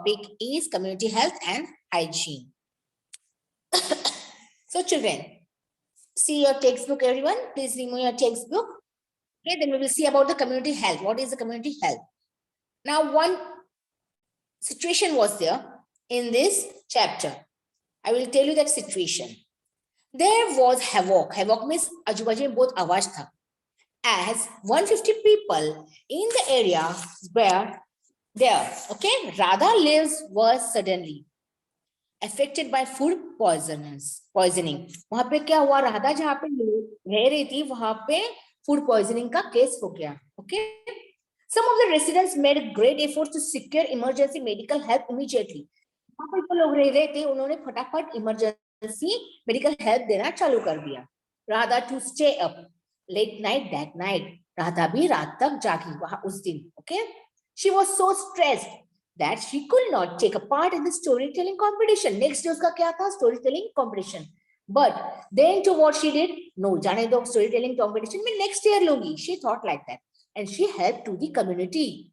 topic is community health and hygiene. So children, see your textbook, everyone. Please remove your textbook. Okay, then we will see about the community health. What is the community health? Now, one situation was there in this chapter. I will tell you that situation. There was havoc. Havoc means आजू-बाजू में बहुत आवाज था. As 150 people in the area were there. Okay, Radha lives was suddenly affected by food poisoning. वहां पे क्या हुआ? राधा जहाँ पे रह रही थी वहां पे food poisoning का केस हो गया. Okay, some of the residents made great efforts to secure emergency medical help immediately. वहां पे जो लोग रह रहे थे उन्होंने फटाफट इमरजेंसी मेडिकल हेल्प देना चालू कर दिया. Radha to stay up late night that night. Radha भी रात तक जागी वहां उस दिन. Okay, she was so stressed that she could not take a part in the storytelling competition. Next day उसका क्या था? Storytelling competition. But then to what she did? No, जाने दो storytelling competition में next year लूंगी. She thought like that, and she helped to the community.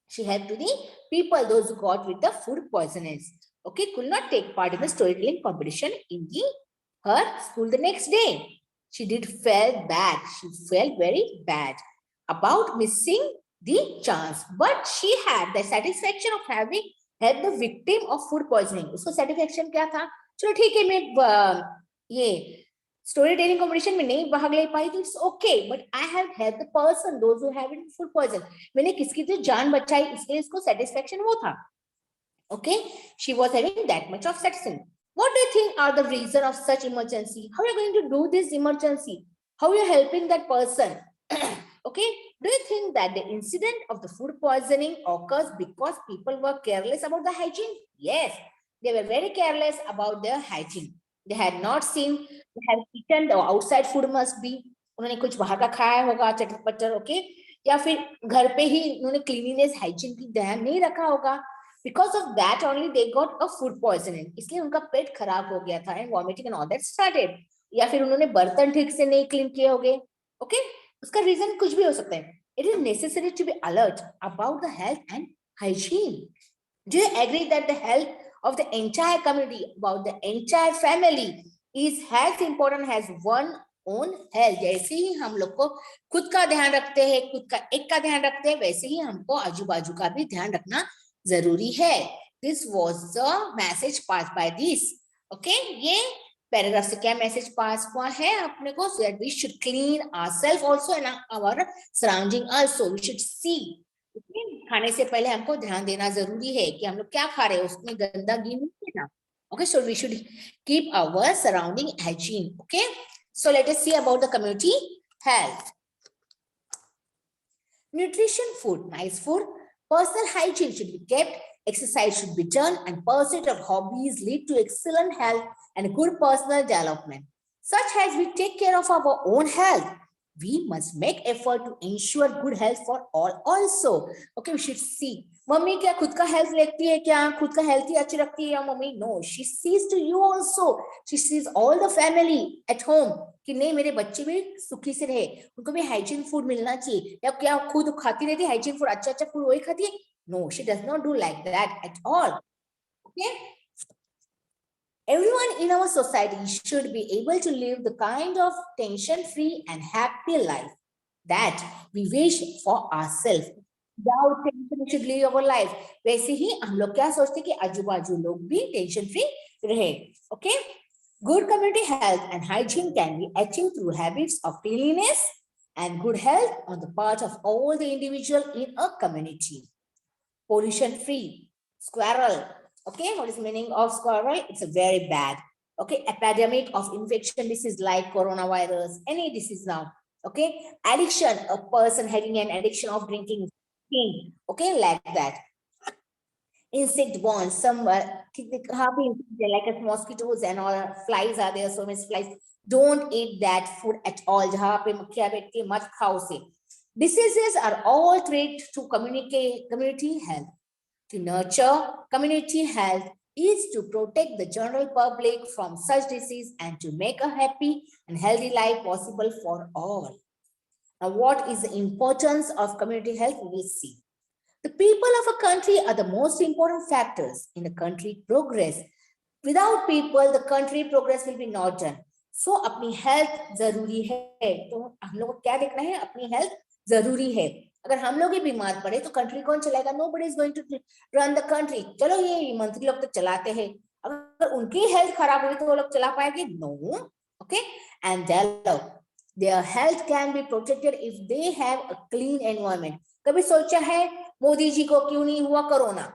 She helped to the people, those who got with the food poisonings. Okay, could not take part in the storytelling competition in her school the next day. She did felt bad. She felt very bad about missing the chance, but she had the satisfaction of having helped the victim of food poisoning. उसको satisfaction क्या था? चलो ठीक है, मैं ये story telling competition में नहीं भाग ले पाई तो it's okay, but I have helped the person, those who have food poison. मैंने किसकी तो जान बचाई, इसलिए इसको satisfaction वो था. Okay, she was having that much of satisfaction. What do you think are the reason of such emergency? How are you going to do this emergency? How are you helping that person? Okay, do you think that the incident of the food poisoning occurs because people were careless about the hygiene? Yes, they were very careless about their hygiene. They had not seen, they had eaten the outside food must be. उन्होंने कुछ बाहर का खाया होगा चटर पटर. Okay, या फिर घर पे ही उन्होंने cleanliness hygiene की ध्यान नहीं रखा होगा. Because of that only they got a food poisoning. इसलिए उनका पेट खराब हो गया था and vomiting and all that started. या फिर उन्होंने बर्तन ठीक से नहीं क्लीन किए होंगे. Okay, उसका रीजन कुछ भी हो सकता है. It is necessary to be alert about the health and hygiene. Do you agree that the health of the entire community, about the entire family, is as important as one own health? जैसे ही हम लोग को खुद का ध्यान रखते हैं, खुद का एक का ध्यान रखते हैं, वैसे ही हमको आजू बाजू का भी ध्यान रखना जरूरी है. This was the message passed by this. Okay, ये पैराग्राफ से क्या मैसेज पास हुआ है अपने को? So that we should clean ourselves also and our surrounding also. We should see. Okay? खाने से पहले हमको ध्यान देना जरूरी है कि हम लोग क्या खा रहे हैं, उसमें गंदगी नहीं है ना. Okay, so we should keep our surrounding hygiene. Okay, so let us see about the community health. Nutrition food, nice food. Personal hygiene should be kept, exercise should be done, and pursuit of hobbies lead to excellent health and good personal development. Such as we take care of our own health, we must make effort to ensure good health for all also. Okay, we should see. Mummy क्या खुद का health देखती है क्या? खुद का health ही अच्छी रखती है या mummy? No, she sees to you also. She sees all the family at home कि नहीं मेरे बच्चे भी सुखी से रहे, उनको भी हाइजीन फूड मिलना चाहिए. या क्या खुद खाती रहती है हाइजीन फूड, अच्छा अच्छा फूड वही खाती है? No, she does not do like that at all. Okay. Everyone in our society should be able to live the kind of tension-free and happy life that we wish for ourselves. Without tension, we should live our life. वैसे ही हम लोग क्या सोचते हैं कि आजू-बाजू लोग भी tension-free रहे. Okay? Good community health and hygiene can be achieved through habits of cleanliness and good health on the part of all the individual in a community. Pollution-free, squirrel. Okay, what is the meaning of squirrel? It's a very bad. Okay, epidemic of infection disease like coronavirus, any disease now. Okay, addiction, a person having an addiction of drinking. Okay, like that. Insect borne, some like as mosquitoes and all flies are there, so many flies. Don't eat that food at all. Diseases are all threat to community health. To nurture community health is to protect the general public from such disease and to make a happy and healthy life possible for all. Now, what is the importance of community health? We will see. The people of a country are the most important factors in a country progress. Without people, the country progress will be not done. So अपनी health जरूरी है, तो हम लोग को क्या देखना है, अपनी हेल्थ जरूरी है. अगर हम लोग ही बीमार पड़े तो कंट्री कौन चलाएगा? Nobody is going to run the country. चलो ये मंत्री लोग तो चलाते हैं, अगर उनकी हेल्थ खराब हुई तो वो लोग चला पाएंगे? No. Okay, and their health can be protected if they have a clean environment. कभी सोचा है मोदी जी को क्यों नहीं हुआ कोरोना?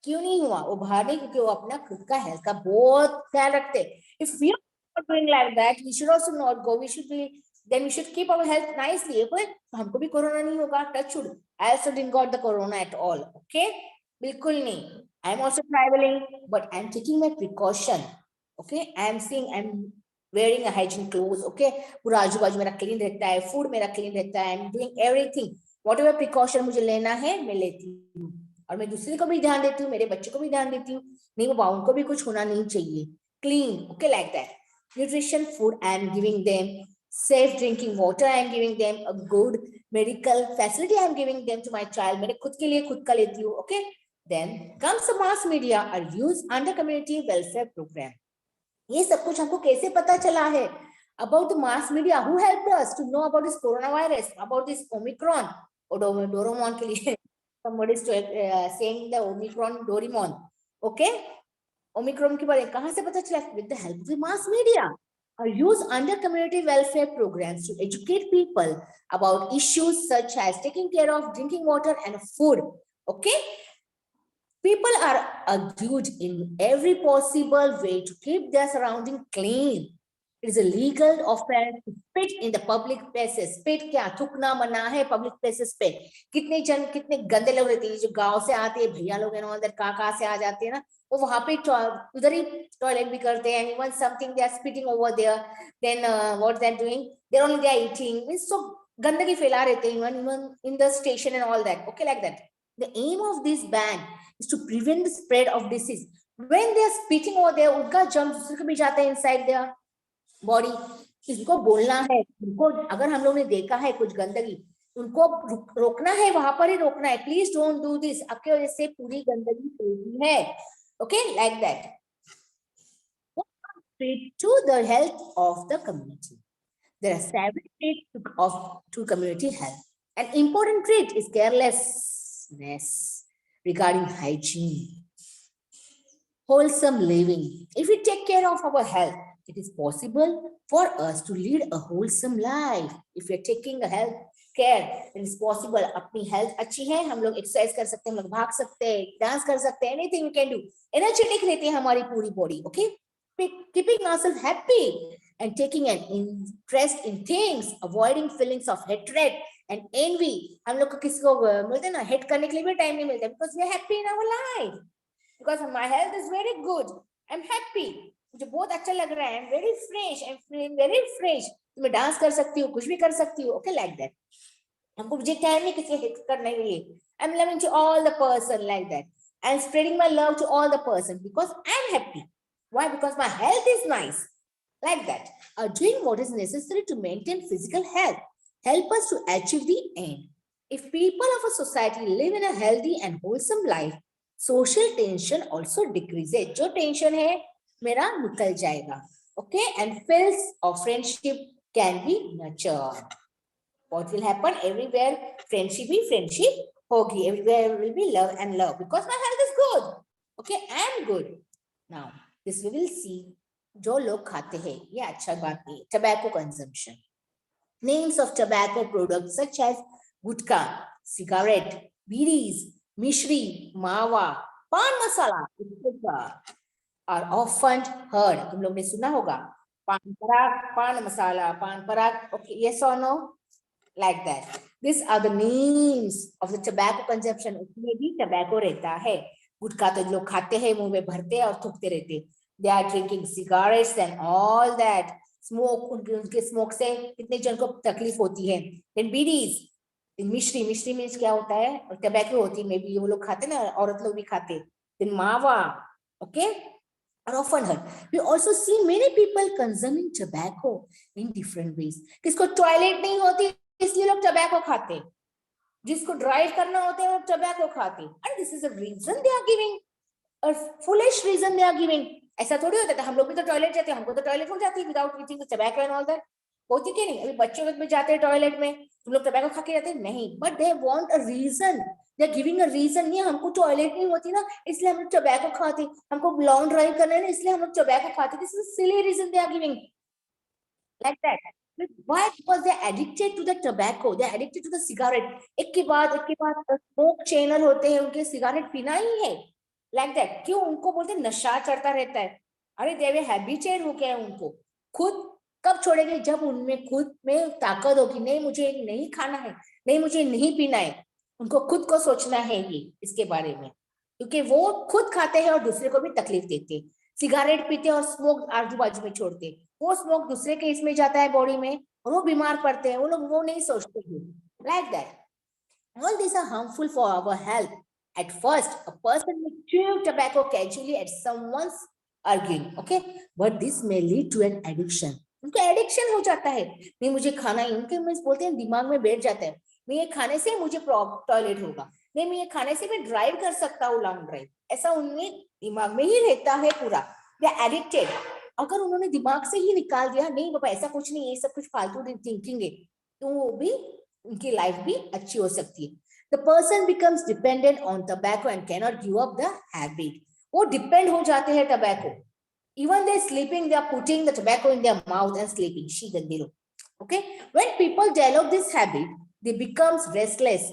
क्यों नहीं हुआ? वो बाहर नहीं, क्योंकि वो अपना खुद का हेल्थ का बहुत ख्याल रखते. If we are not doing like that, we should also not go. We should be, then we should keep our health nicely. Okay, हमको भी कोरोना नहीं होगा. Touch wood. I also didn't got the corona at all. Okay, बिल्कुल नहीं. I am also traveling, but I am taking my precaution. Okay, I am seeing, I am wearing a hygiene clothes. Okay, पूरा आजू बाजू मेरा clean रहता है, food मेरा clean रहता है. I am doing everything. Whatever precaution मुझे लेना है मैं लेती हूँ, और मैं दूसरे को भी ध्यान देती हूँ, मेरे बच्चे को भी ध्यान देती हूँ. नहीं बाबा, उनको भी कुछ होना नहीं चाहिए. Clean. Okay, like that. Nutrition food I am giving them. Safe drinking water I am giving them. A good medical facility I am giving them to my child. मेरे खुद के लिए खुद का लेती हूँ. Okay. Then comes the mass media are used under community welfare program. ये सब कुछ हमको कैसे पता चला है? About the mass media, who helped us to know about this coronavirus, about this Omicron, or Doraemon के लिए somebody is saying the Omicron Doraemon. Okay, Omicron के बारे में कहाँ से पता चला? With the help of the mass media. Are used under community welfare programs to educate people about issues such as taking care of drinking water and food. Okay. People are argued in every possible way to keep their surrounding clean. It is a legal offense to spit in the public places. Spit क्या? थूकना मना है public places पे. कितने जन कितने गंदे लोग रहते हैं, जो गांव से आते हैं, भैया लोग हैं, उधर कहाँ से आ जाते हैं ना, वो वहाँ पे उधर ही टॉयलेट भी करते हैं. Even something they are spitting over there. Then what they are doing? They're only there eating. So गंदगी फैला रहते हैं, even in the station and all that. Okay, like that. The aim of this ban is to prevent the spread of disease. When they are spitting over there, उनका germs दूसरे को भी जाता है inside their body. इसको बोलना है, उनको अगर हम लोग ने देखा है कुछ गंदगी, उनको रोकना है, वहां पर ही रोकना है. Please don't do this. आपके वजह से पूरी गंदगी फैलती है. Okay, like that. To the health of the community. There are 7 traits to community health. An important trait is carelessness regarding hygiene. Wholesome living. If we take care of our health, it is possible for us to lead a wholesome life. If we are taking a health care, it is possible. अपनी health अच्छी है, हम लोग exercise कर सकते हैं, हम लोग भाग सकते हैं, dance कर सकते हैं, anything we can do. Energetic रहती है हमारी पूरी body. Okay, keeping ourselves happy and taking an interest in things, avoiding feelings of hatred and envy. हम लोग को किसी को मिलते हैं ना, hate करने के लिए भी time नहीं मिलता, because we are happy in our life. Because my health is very good. I'm happy. मुझे बहुत अच्छा लग रहा है. I'm very fresh. I'm feeling very fresh. तो मैं डांस कर सकती हूँ, कुछ भी कर सकती हूँ. Okay, like that. हमको मुझे टाइम नहीं किसी hate करने के लिए. I'm loving to all the person like that. I'm spreading my love to all the person because I'm happy. Why? Because my health is nice. Like that. Doing what is necessary to maintain physical health help us to achieve the end. If people of a society live in a healthy and wholesome life, social tension also decreases. जो tension है मेरा निकल जाएगा. Okay, and fields of friendship can be nurtured. What will happen? Everywhere friendship होगी. Everywhere will be love and love because my health is good. Okay, I am good. Now this we will see. जो लोग खाते हैं, ये अच्छा बात नहीं. Tobacco consumption. Names of tobacco products such as gutka, cigarette, bidis, mishri, mawa, pan masala, etc. are often heard. तुम लोग ने सुना होगा. Pan parag, pan masala, pan parag. Okay, yes or no? Like that. These are the names of the tobacco consumption. उसमें भी tobacco रहता है. गुटखा तो लोग खाते हैं, मुंह में भरते हैं और थूकते रहते हैं. They are drinking cigarettes and all that. Smoke, उनके smoke से कितने जन को तकलीफ होती है. Then bidis, मिश्री means क्या होता है? और tobacco होती है, maybe वो लोग खाते ना, औरत लोग भी खाते. Then mawa, okay, are often heard. We also see many people consuming tobacco in different ways. किसको toilet नहीं होती, इसलिए लोग tobacco खाते. जिसको ड्राइव करना होता है वो टबैको खाते, and this is a reason they are giving, a foolish reason they are giving. ऐसा थोड़ी होता था, हम लोग भी तो टॉयलेट जाते हैं, हमको तो टॉयलेट हो जाती है without eating tobacco and all that, होती कि नहीं? अभी बच्चों लोग भी जाते हैं टॉयलेट में, तुम लोग टबैको खा के जाते हैं? नहीं, but they want a reason, they are giving a reason, नहीं हमको टॉयलेट नहीं होती ना इसलिए हम लोग टबैको खाते, हमको लॉन्ग ड्राइव करना है ना इसलिए हम लोग टबैको खाते, this is silly reason they are giving like that. Why? Because they're addicted to the tobacco, they're addicted to the cigarette. एक के बाद स्मोक चेनर होते हैं, उनके सिगरेट पीना ही है, like that. क्यों? उनको बोलते हैं नशा चढ़ता रहता है, अरे देवे हैबिचुएट हो गया है उनको। खुद कब छोड़ेंगे? जब उनमें खुद में ताकत होगी, नहीं मुझे नहीं खाना है, नहीं मुझे नहीं पीना है, उनको खुद को सोचना है ये इसके बारे में, क्योंकि वो खुद खाते हैं और दूसरे को भी तकलीफ देते हैं। सिगरेट पीते और स्मोक आजू बाजू में छोड़ते, वो स्मोक दूसरे के इसमें जाता है बॉडी में और वो बीमार पड़ते हैं, वो लोग वो नहीं सोचते हैं, like that. All these are harmful for our health. At first, a person may chew tobacco casually at someone's arguing, okay, but this may lead to an addiction. उनको एडिक्शन हो जाता है, नहीं मुझे खाना ही, उनके में बोलते हैं दिमाग में बैठ जाता है, मैं ये खाने से मुझे टॉयलेट होगा, नहीं मैं ये खाने से मैं ड्राइव कर सकता हूँ लॉन्ग ड्राइव, ऐसा उनमें दिमाग में ही रहता है पूरा, दे आर एडिक्टेड। अगर उन्होंने दिमाग से ही निकाल दिया नहीं बाबा ऐसा कुछ नहीं, ये सब कुछ फालतू थिंकिंग है, तो वो भी उनकी लाइफ भी अच्छी हो सकती है। The person becomes dependent on tobacco and cannot give up the habit. वो डिपेंड हो जाते हैं tobacco, even they sleeping they are putting the tobacco in their mouth and sleeping, she गंदे लोग। Okay, when people develop this habit they becomes restless,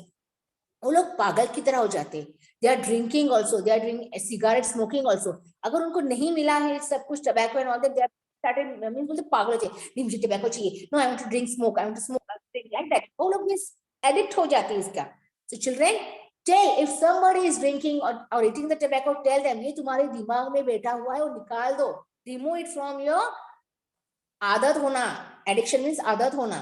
वो लोग पागल की तरह हो जाते हैं, they are drinking also, they are doing cigarette smoking also, अगर उनको नहीं मिला है सब कुछ tobacco and all that, they are started mean बोलते पागल हो जाते, नहीं मुझे tobacco चाहिए, no I want to drink smoke, I want to smoke like that, वो लोग भी एडिक्ट हो जाते हैं इसका। So children, tell if somebody is drinking or eating the tobacco, tell them ये तुम्हारे दिमाग में बैठा हुआ है वो निकाल दो, remove it from your आदत होना, addiction means आदत होना।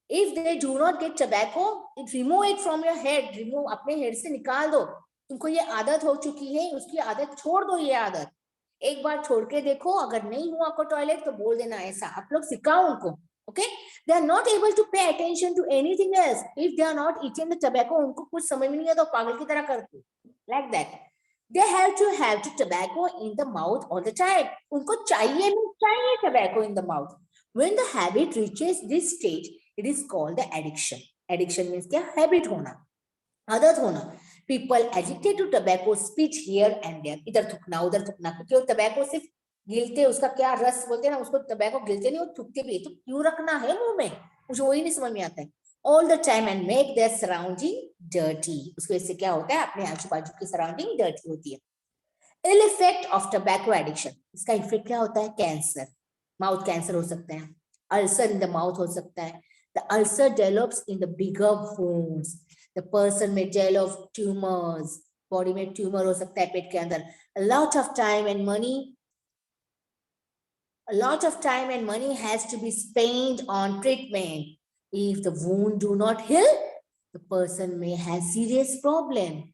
If they do not get tobacco, it remove it from your head, remove अपने हेड से निकाल दो, तुमको ये आदत हो चुकी है, उसकी आदत छोड़ दो, ये आदत एक बार छोड़ के देखो, अगर नहीं हुआ आपको टॉयलेट तो बोल देना, ऐसा आप लोग सिखाओ उनको। Okay, they are not able to pay attention to anything else if they are not eating the tobacco, उनको कुछ समझ में नहीं आता, पागल की तरह करते like that. They have to tobacco in the mouth all the time, उनको चाहिए tobacco in the mouth. When the habit reaches this stage, it is called the addiction. Addiction means क्या? Habit होना, आदत होना। People addicted to tobacco spit here and there, इधर थूकना उधर थूकना, क्योंकि वो tobacco सिर्फ गिलते, उसका क्या रस बोलते हैं ना, उसको tobacco गिलते नहीं, वो थूकते भी है, तो क्यों रखना है मुंह में, मुझे वही नहीं समझ में आता है। All the time and make their surrounding dirty, उसकी वजह से क्या होता है, अपने आजू बाजू की सराउंडिंग dirty होती है। Ill effect of tobacco addiction, इसका इफेक्ट क्या होता है? कैंसर, माउथ कैंसर हो सकता है, अल्सर इन द माउथ हो सकता है, the ulcer develops in the bigger wounds, the person may develop tumors, body में ट्यूमर हो सकता है पेट के अंदर, a lot of time and money has to be spent on treatment. If the wound do not heal, the person may have serious problem.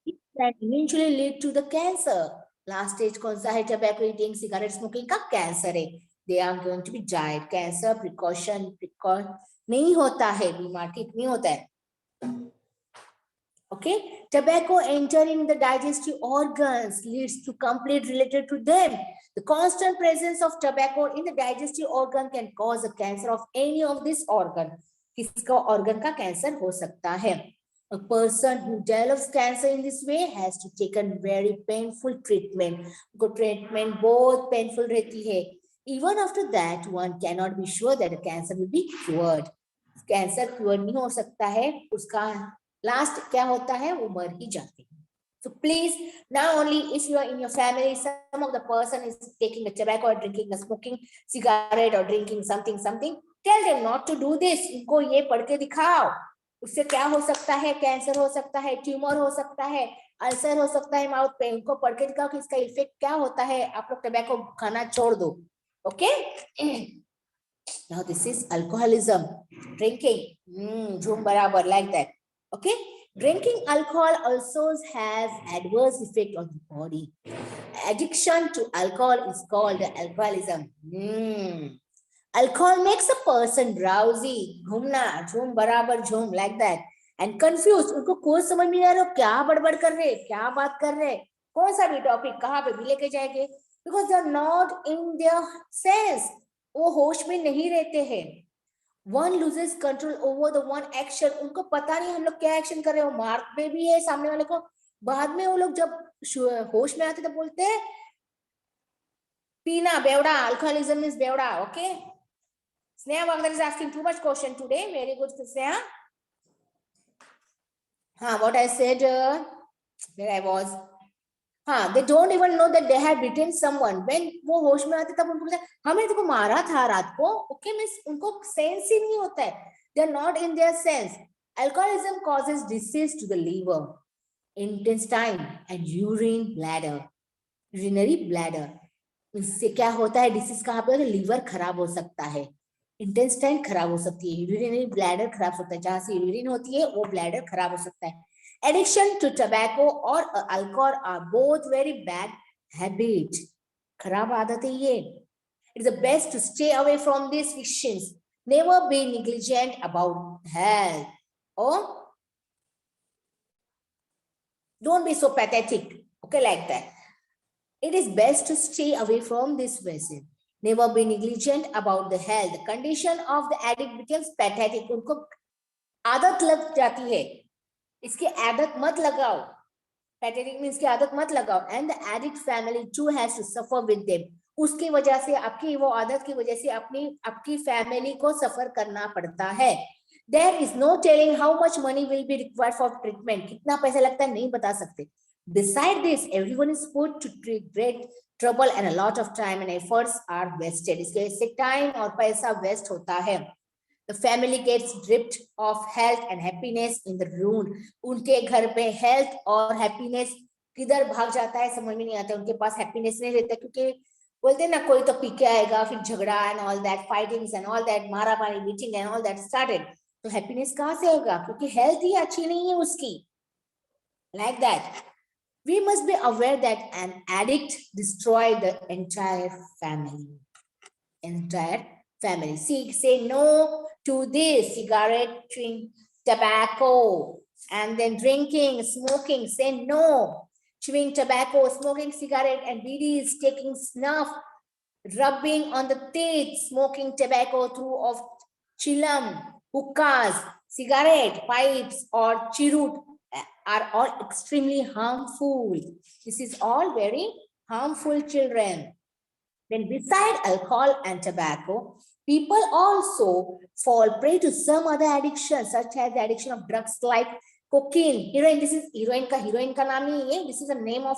It can eventually lead to the cancer. Last stage कौन सा है? tobacco eating, cigarette smoking का cancer है। They are going to be died. Cancer precaution नहीं होता है, बीमार ठीक नहीं होता है। Okay, tobacco entering the digestive organs leads to complete related to them. The constant presence of tobacco in the digestive organ can cause a cancer of any of this organ. किसका organ का cancer हो सकता है? A person who develops cancer in this way has to take a very painful treatment. उनको treatment बहुत painful रहती है. Even after that, one cannot be sure that the cancer will be cured. Cancer cure नहीं हो सकता है, उसका last क्या होता है, वो मर ही जाते हैं। So please, not only if you are in your family, some of the person is taking a tobacco or drinking a smoking cigarette or drinking something, tell them not to do this. उनको ये पढ़ के दिखाओ, उससे क्या हो सकता है, कैंसर हो सकता है, ट्यूमर हो सकता है, अल्सर हो सकता है माउथ पे, उनको पढ़ के दिखाओ कि इसका इफेक्ट क्या होता है, आप लोग टबैको खाना छोड़ दो। Okay, now this is alcoholism, drinking, झूम बराबर like that. Okay, drinking alcohol also has adverse effect on the body. Addiction to alcohol is called alcoholism. Alcohol makes a person drowsy, घूमना, झूम बराबर झूम like that. एंड कंफ्यूज, उनको कोई समझ नहीं आ रहा क्या बड़बड़ कर रहे, क्या बात कर रहे, कौन सा भी टॉपिक कहाँ पे भी लेके जाएंगे, because they are not in their sense, वो होश में नहीं रहते हैं। One loses control over the one action, उनको पता नहीं हम लोग क्या एक्शन कर रहे हो, मार्क पे भी है सामने वाले को, बाद में वो लोग जब होश में आते तो बोलते हैं पीना बेवड़ा, अल्कोहलिज्म इज बेवड़ा. Okay, Sneha Wagner is asking too much question today. Very good, Sneha. What I said, where I was. They don't even know that they have beaten someone. When वो होश में आते तब उनको बोलते हमें तो मारा था रात को. Okay, miss, उनको सेंस ही नहीं होता है. They are not in their sense. Alcoholism causes disease to the liver, intestine, and urinary bladder. इससे क्या होता है, डिसीज कहाँ पे होता है, लीवर खराब हो सकता है, इंटेस्टाइन खराब हो सकती है, यूरिनरी ब्लैडर खराब हो सकता है, जहां से यूरिन होती है वो ब्लैडर खराब हो सकता है. एडिक्शन टू टबैको और alcohol are both very bad habit, खराब आदत है ये. It is the best to stay away from this vices. Never be negligent about health, और don't be so pathetic. Okay, like that. It is best to stay away from this vessel. Never be negligent about the health. The condition of the addict becomes pathetic. उनको आदत लग जाती है, इसकी आदत मत लगाओ. Pathetic means की आदत मत लगाओ. And the addict family too has to suffer with them. उसकी वजह से, आपकी वो आदत की वजह से आपकी फैमिली को सफर करना पड़ता है. There is no telling how much money will be required for treatment. कितना पैसा लगता है नहीं बता सकते. Beside this, everyone is put to great trouble and a lot of time and efforts are wasted. इसके time और पैसा waste होता है. The family gets stripped of health and happiness in the ruin. उनके घर पे health और happiness किधर भाग जाता है समझ में नहीं आता. उनके पास happiness नहीं रहता, क्योंकि बोलते हैं ना कोई तो पी के आएगा, फिर झगड़ा and all that, fightings and all that, मारा मारी, beating and all that started. तो happiness कहाँ से होगा, क्योंकि health ही अच्छी नहीं है उसकी. Like that. We must be aware that an addict destroys the entire family. Say no to this, cigarette, chewing, tobacco, and then drinking, smoking. Say no. Chewing tobacco, smoking cigarette and BDs, taking snuff, rubbing on the teeth, smoking tobacco through of chillum, hookahs, cigarette, pipes, or chirut are all extremely harmful. This is all very harmful, children. Then beside alcohol and tobacco, people also fall prey to some other addictions, such as the addiction of drugs like cocaine, heroin. This is heroin ka naam nahi hai. This is the name of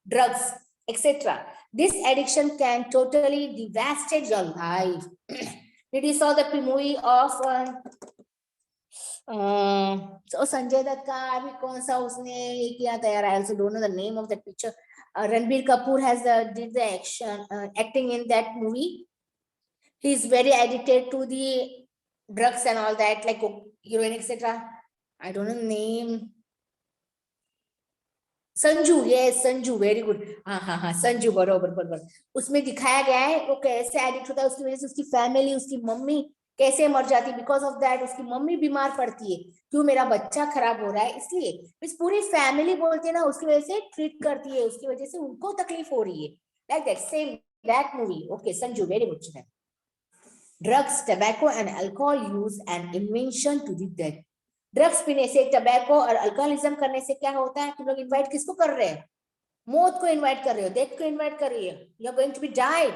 drugs, etc. This addiction can totally devastate your life. Did you saw the movie of so Sanjay Dutt का अभी कौन सा उसने ये किया था यार, I also don't know the name of that picture. Ranbir Kapoor has did the action acting in that movie. He is very addicted to the drugs and all that, like heroin, etc. I don't know the name. Sanju, yes, Sanju, very good. हाँ, संजू, बरोबर. उसमें दिखाया गया है वो कैसे addict होता है, उसकी वजह से उसकी फैमिली, उसकी मम्मी कैसे मर जाती है. बिकॉज ऑफ दैट उसकी मम्मी बीमार पड़ती है, क्यों, मेरा बच्चा खराब हो रहा है, इसलिए इस पूरी फैमिली बोलते हैं ना, उसकी वजह से ट्रीट करती है, उसकी वजह से उनको तकलीफ हो रही है. Like that, same that movie. Okay, Sanju, very good. Drugs, tobacco and alcohol use and invention to the death. Drugs पीने से, टबैको और अल्कोहलिज्म करने से क्या होता है, तुम लोग इनवाइट किसको कर रहे हैं, मौत को इनवाइट कर रहे हो, डेथ को इनवाइट कर रही है. You are going to be died,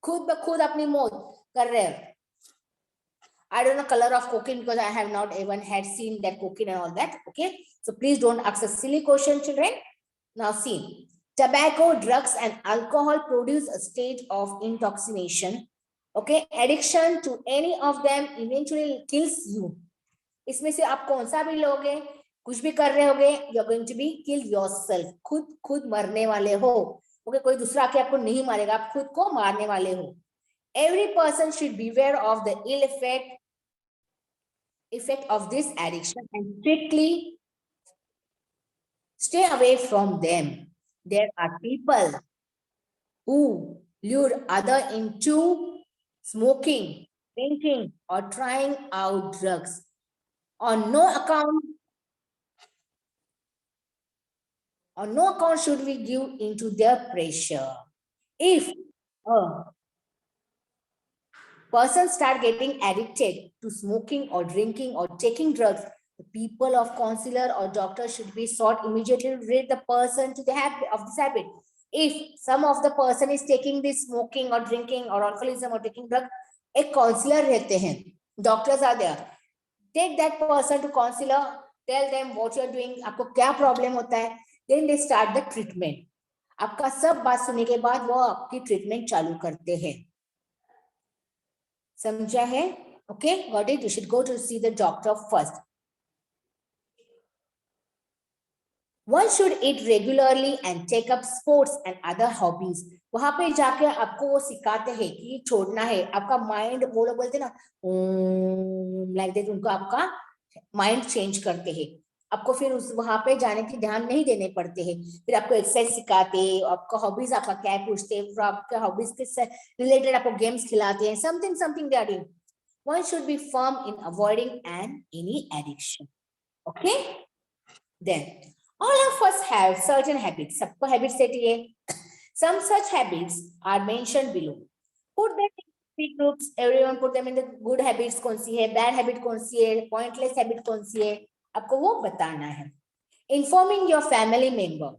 खुद ब खुद अपनी मौत कर रहे हो. I don't know color of cocaine because I have not even had seen that cocaine and all that. Okay, so please don't ask a silly question, children. Now see, tobacco, drugs and alcohol produce a state of intoxication. Okay, addiction to any of them eventually kills you. इसमें से आप कौन सा भी लोगे, कुछ भी कर रहे होगे, you are going to be kill yourself. खुद मरने वाले हो. ओके, कोई दूसरा आके आपको नहीं मारेगा, आप खुद को मारने वाले हो. Every person should beware of the ill effect of this addiction and strictly stay away from them. There are people who lure others into smoking, drinking, or trying out drugs. On no account or no account should we give into their pressure. If a person start getting addicted to smoking or drinking or taking drugs, the people of counselor or doctor should be sought immediately to rid the person to the habit of this habit. If some of the person is taking this smoking or drinking or alcoholism or taking drug, एक counselor रहते हैं, doctors are there. Take that person to counselor, tell them what you are doing, आपको क्या problem होता है, then they start the treatment. आपका सब बात सुनने के बाद वो आपकी ट्रीटमेंट चालू करते हैं. समझा है? Okay, got it? You should go to see the doctor first. One should eat regularly and take up sports and other hobbies. वहां पे जाके आपको वो सिखाते हैं कि छोड़ना है. आपका माइंड, वो लोग बोलते हैं ना, लाइक दैट, उनको आपका माइंड चेंज करते हैं. आपको फिर उस वहां पे जाने की ध्यान नहीं देने पड़ते हैं. फिर आपको एक्सरसाइज सिखाते हैं, आपका हॉबीज आपका क्या पूछते हैं, फिर आपके हॉबीज के रिलेटेड आपको गेम्स खिलाते हैं. Something they are doing. One should be firm in avoiding any addiction. Okay? Then all of us have certain habits. सबको habits सेट है. Some such habits are mentioned below. Put them in three groups. Everyone put them in the good habits कौन सी है, bad habit कौन सी है, pointless habit कौन सी है, आपको वो बताना है. Informing your family member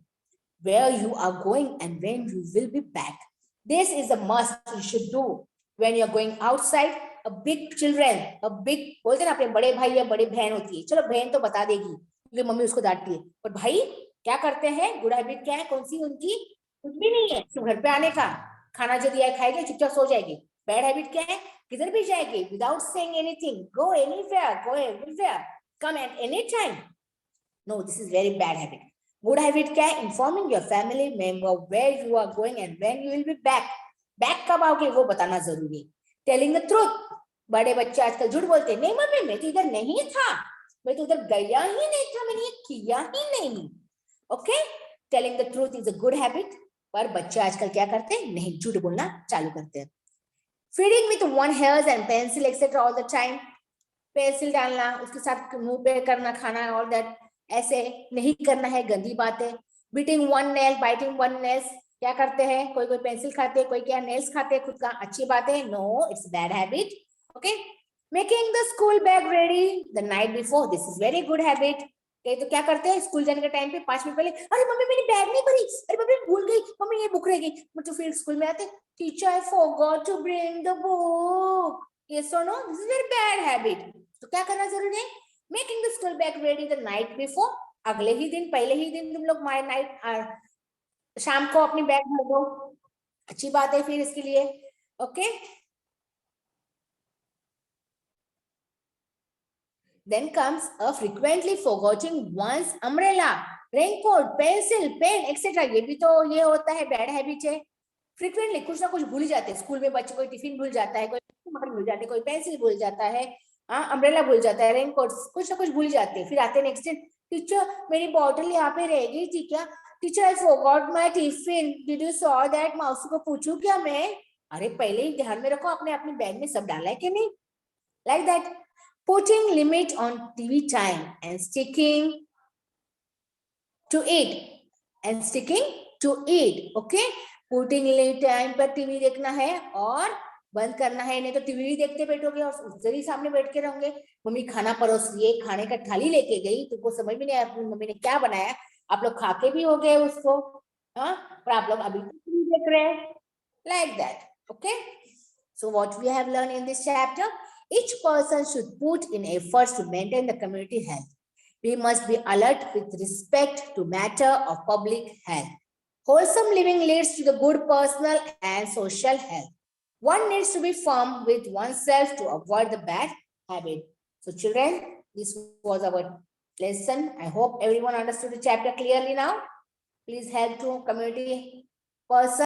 where you are going and when you will be back. This is a must you should do when you are going outside. A big children, a big, बोलते ना अपने बड़े भाई या बड़ी बहन होती है, चलो बहन तो बता देगी क्योंकि मम्मी उसको डांटती है, पर भाई क्या करते हैं, गुड हैबिट क्या है, कौन सी उनकी, कुछ भी नहीं है, सिर्फ घर पे आने का, खाना जो दिया है खाएगी, चुपचाप सो जाएगी. बैड हैबिट क्या है, किधर भी जाएगी without saying anything, go anywhere, come at any time. No, this is very bad habit. Good habit क्या है, informing your family member where you are going and when you will be back. Back कब आओगे वो बताना जरूरी है. Telling the truth. बड़े बच्चे आजकल झूठ बोलते हैं, नहीं मम्मी मैं तो इधर नहीं था, मैं तो उधर गया ही नहीं था, मैंने ये किया ही नहीं. Okay, telling the truth is a good habit. पर बच्चे आजकल क्या करते हैं, नहीं, झूठ बोलना चालू करते हैं. Feeding with one hairs and pencil etcetera all the time. Pencil डालना, उसके साथ मुंह पे करना खाना, ऑल दैट, ऐसे नहीं करना है, गंदी बात है. Beating one nail, biting one nails, क्या करते हैं, कोई कोई पेंसिल खाते हैं, कोई क्या नेल्स खाते हैं खुद का, अच्छी बात है, no, it's bad habit. Okay, making the school bag ready the night before. This is very good habit. Okay, तो क्या करते हैं, स्कूल जाने के टाइम पे 5 मिनट पहले, अरे मम्मी मेरी बैग नहीं भरी, अरे मम्मी भूल गई, मम्मी ये बुक रह गई, मतलब फिर स्कूल में आते, teacher I forgot to bring the book. Yes और no, this is very bad habit. तो क्या करना जरूरी है, making the school bag ready the night before. अगले ही दिन, पहले ही दिन तुम लोग शाम को अपनी बैग भर दो, अच्छी बात है फिर इसके लिए. Okay, then comes a frequently forgetting one's umbrella, raincoat, pencil, pen, etc. ये भी तो ये होता है, बैड हैबिट है. फ्रीक्वेंटली कुछ ना कुछ भूल जाते हैं स्कूल में बच्चे, कोई टिफिन भूल जाता है, कोई भूल जाते हैं, कोई पेंसिल भूल जाता है, अम्ब्रेला भूल जाता है, रेनकोट, कुछ ना कुछ भूल जाते हैं. फिर आते हैं नेक्स्ट दिन, टीचर मेरी बॉटल यहाँ पे रह गई थी क्या, teacher I forgot my tiffin, did you saw that, मौसी को पूछूं क्या मैं, अरे पहले ही ध्यान में रखो, आपने अपनी बैग में सब डाला है कि नहीं. Like that. Putting limit on TV time and sticking to it. Okay, putting limit time पर टीवी देखना है और बंद करना है, नहीं तो टीवी भी देखते बैठोगे और उधर ही सामने बैठ के रहोगे. मम्मी खाना परोस रही है, खाने का थाली लेके गई, तुमको समझ में नहीं आया मम्मी ने क्या बनाया, आप लोग खा के भी हो गए उसको, हाँ, पर आप लोग अभी टीवी देख रहे हैं. Like that. Okay, so what we have learned in this chapter, each person should put in efforts to maintain the community health. We must be alert with respect to matter of public health. Wholesome living leads to the good personal and social health. One needs to be firm with oneself to avoid the bad habit. So children, this was our lesson. I hope everyone understood the chapter clearly now. Please help to community person.